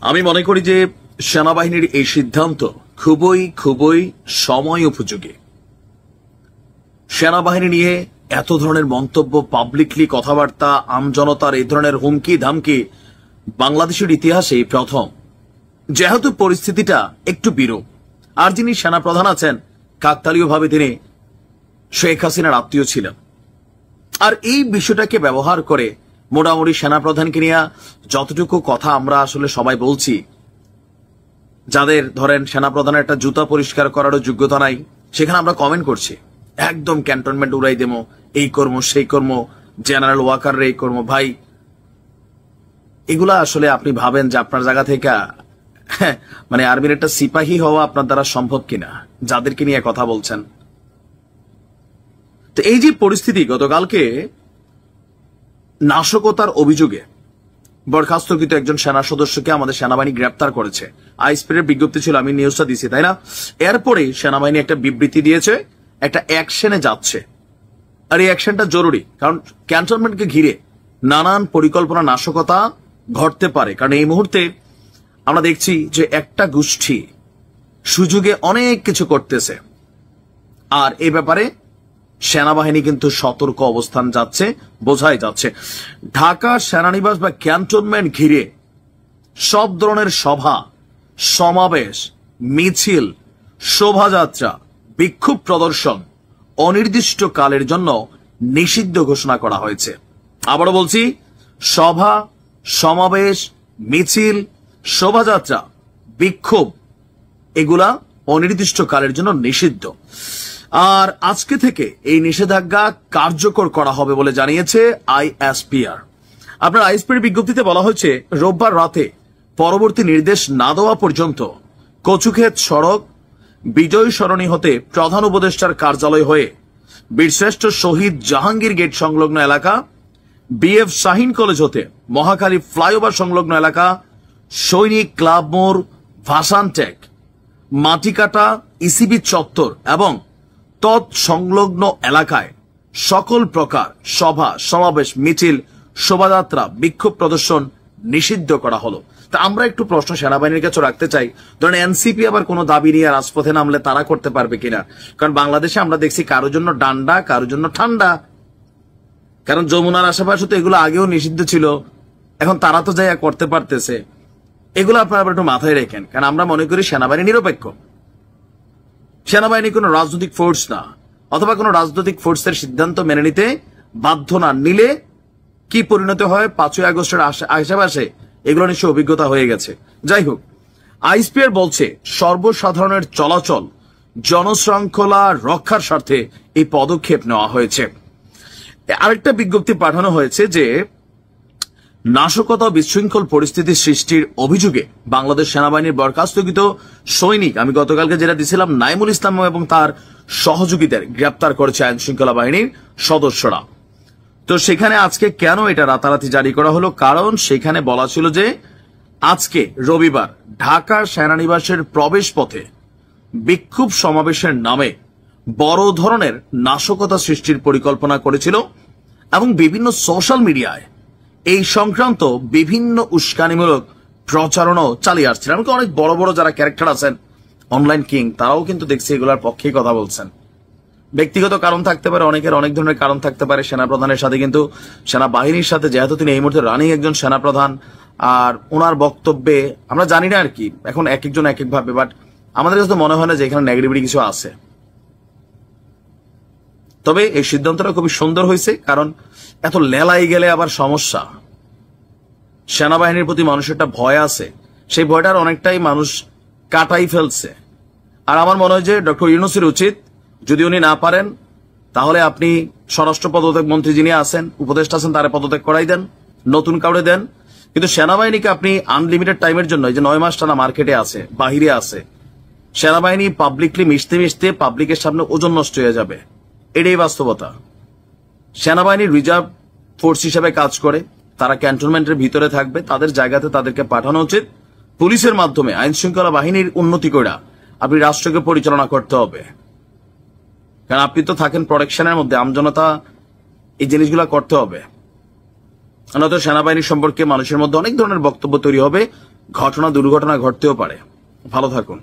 আমি মনে করি যে সেনাবাহিনীর এই সিদ্ধান্ত খুবই খুবই সময় উপযোগী। সেনাবাহিনী নিয়ে এত ধরনের মন্তব্য, পাবলিকলি কথাবার্তা, আমজনতার এই ধরনের হুমকি ধামকি বাংলাদেশের ইতিহাসে প্রথম। যেহেতু পরিস্থিতিটা একটু বিরূপ, আর যিনি সেনাপ্রধান আছেন কাকতালীয়ভাবে তিনি শেখ হাসিনার আত্মীয় ছিলেন, আর এই বিষয়টাকে ব্যবহার করে মোটামুটি সেনাপ্রধানকে নিয়ে যতটুকু কথা আমরা আসলে সবাই বলছি, যাদের ধরেন সেনাপ্রধানের একটা জুতা পরিষ্কার করারও যোগ্যতা নাই, সেখানে আমরা কমেন্ট করছি একদম ক্যান্টনমেন্ট উড়াই দেবো, এই কর্ম সেই কর্ম, জেনারেল ওয়াকার এই কর্ম। ভাই এগুলা আসলে আপনি ভাবেন যে আপনার জায়গা থেকে মানে আর্মির একটা সিপাহী হওয়া আপনার দ্বারা সম্ভব কিনা, যাদেরকে নিয়ে কথা বলছেন। তো এই যে পরিস্থিতি, গতকালকে নাশকতার অভিযোগে বরখাস্তকৃত একজন সেনা সদস্যকে আমাদের সেনাবাহিনী গ্রেপ্তার করেছে। আইএসপির বিজ্ঞপ্তি ছিল, আমি নিউজটা দিছি, তাই না? এরপরে সেনাবাহিনী একটা বিবৃতি দিয়েছে, একটা অ্যাকশনে যাচ্ছে। আর এই অ্যাকশনটা জরুরি, কারণ ক্যান্টনমেন্টকে ঘিরে নানান পরিকল্পনা, নাশকতা ঘটতে পারে। কারণ এই মুহূর্তে আমরা দেখছি যে একটা গোষ্ঠী সুযোগে অনেক কিছু করতেছে, আর এই ব্যাপারে সেনাবাহিনী কিন্তু সতর্ক অবস্থান যাচ্ছে, বোঝাই যাচ্ছে। ঢাকা সেনানিবাস বা ক্যান্টনমেন্ট ঘিরে সব ধরনের সভা, সমাবেশ, মিছিল, শোভাযাত্রা, বিক্ষোভ প্রদর্শন অনির্দিষ্টকালের জন্য নিষিদ্ধ ঘোষণা করা হয়েছে। আবারও বলছি, সভা, সমাবেশ, মিছিল, শোভাযাত্রা, বিক্ষোভ এগুলা অনির্দিষ্টকালের জন্য নিষিদ্ধ। আর আজকে থেকে এই নিষেধাজ্ঞা কার্যকর করা হবে বলে জানিয়েছে আইএসপিআর। আপনার আইএসপির বিজ্ঞপ্তিতে বলা হয়েছে, রোববার রাতে পরবর্তী নির্দেশ না দেওয়া পর্যন্ত কচুক্ষেত সড়ক, বিজয় সরণি হতে প্রধান উপদেষ্টার কার্যালয় হয়ে বীরশ্রেষ্ঠ শহীদ জাহাঙ্গীর গেট সংলগ্ন এলাকা, বিএফ শাহিন কলেজ হতে মহাখালী ফ্লাইওভার সংলগ্ন এলাকা, সৈনিক ক্লাব মোড়, ভাসানটেক, মাটিকাটা, ইসিবি চত্বর এবং তৎসংলগ্ন এলাকায় সকল প্রকার সভা, সমাবেশ, মিছিল, শোভাযাত্রা, বিক্ষোভ প্রদর্শন নিষিদ্ধ করা হলো। তা আমরা একটু প্রশ্ন সেনাবাহিনীর কাছে রাখতে চাই, ধরেন এনসিপি আবার কোনো দাবি নিয়ে রাজপথে নামলে তারা করতে পারবে কিনা? কারণ বাংলাদেশে আমরা দেখছি কারোর জন্য ডান্ডা, কারোর জন্য ঠান্ডা। কারণ যমুনার আশেপাশে তো এগুলো আগেও নিষিদ্ধ ছিল, এখন তারা তো যাই করতে পারতেছে। এগুলো আপনারা আবার একটু মাথায় রেখেন, কারণ আমরা মনে করি সেনাবাহিনী নিরপেক্ষ। সেনাবাহিনী কোনো রাজনৈতিক ফোর্স না, অথবা কোনো রাজনৈতিক ফোর্সের সিদ্ধান্ত মেনে নিতে বাধ্য না। নিলে কি পরিণত হয় 5ই আগস্টের আশেপাশে এগুলো নিশ্চয় অভিজ্ঞতা হয়ে গেছে। যাই হোক, আইএসপিআর বলছে সর্বসাধারণের চলাচল, জনশৃঙ্খলা রক্ষার স্বার্থে এই পদক্ষেপ নেওয়া হয়েছে। আরেকটা বিজ্ঞপ্তি পাঠানো হয়েছে যে নাশকতা ও বিশৃঙ্খল পরিস্থিতি সৃষ্টির অভিযোগে বাংলাদেশ সেনাবাহিনীর বরখাস্তকৃত সৈনিক, আমি গতকালকে যেটা দিছিলাম, নাইমুল ইসলাম এবং তার সহযোগীদের গ্রেপ্তার করেছে আইন শৃঙ্খলা বাহিনীর সদস্যরা। তো সেখানে আজকে কেন এটা রাতারাতি জারি করা হলো? কারণ সেখানে বলা ছিল যে আজকে রবিবার ঢাকা সেনানিবাসের প্রবেশ পথে বিক্ষোভ সমাবেশের নামে বড় ধরনের নাশকতা সৃষ্টির পরিকল্পনা করেছিল এবং বিভিন্ন সোশ্যাল মিডিয়ায় এই সংক্রান্ত বিভিন্ন উস্কানিমূলক প্রচারণাও চালিয়ে আসছিল। এমনকি অনেক বড় বড় যারা ক্যারেক্টার আছেন, অনলাইন কিং, তারাও কিন্তু দেখছি এগুলোর পক্ষেই কথা বলছেন। ব্যক্তিগত কারণ থাকতে পারে, অনেকের অনেক ধরনের কারণ থাকতে পারে। সেনাপ্রধানের সাথে কিন্তু সেনাবাহিনীর সাথে, যেহেতু তিনি এই মুহূর্তে রানিং একজন সেনাপ্রধান, আর ওনার বক্তব্যে আমরা জানি না আর কি, এখন এক একজন এক এক ভাবে, বাট আমাদের কাছে মনে হয় না যে এখানে নেগেটিভিটি কিছু আছে। তবে এই সিদ্ধান্তটা খুবই সুন্দর হয়েছে, কারণ এত লেলাই গেলে আবার সমস্যা। সেনাবাহিনীর প্রতি মানুষের একটা ভয় আছে, সেই ভয়টার অনেকটাই মানুষ কাটাই ফেলছে। আর আমার মনে হয় যে ডক্টর ইউনূসের উচিত, যদি উনি না পারেন তাহলে আপনি স্বরাষ্ট্র পদত্যাগ মন্ত্রী যিনি আছেন, উপদেষ্টা আছেন, তারা পদত্যাগ করাই দেন, নতুন কাউরে দেন। কিন্তু সেনাবাহিনীকে আপনি আনলিমিটেড টাইমের জন্য, এই যে 9 মাস টানা মার্কেটে আছে, বাহিরে আছে, সেনাবাহিনী পাবলিকলি মিশতে মিশতে পাবলিকের সামনে ওজন নষ্ট হয়ে যাবে। এটাই বাস্তবতা। সেনাবাহিনী রিজার্ভ ফোর্স হিসেবে কাজ করে, তারা ক্যান্টনমেন্টের ভিতরে থাকবে, তাদের জায়গাতে তাদেরকে পাঠানো উচিত। পুলিশের মাধ্যমে আইন শৃঙ্খলা বাহিনীর উন্নতি করে আপনি রাষ্ট্রকে পরিচালনা করতে হবে। কারণ আপনি তো থাকেন প্রোটেকশনের মধ্যে, আমজনতা এই জিনিসগুলো করতে হবে। নয়তো সেনাবাহিনী সম্পর্কে মানুষের মধ্যে অনেক ধরনের বক্তব্য তৈরি হবে, ঘটনা দুর্ঘটনা ঘটতেও পারে। ভালো থাকুন।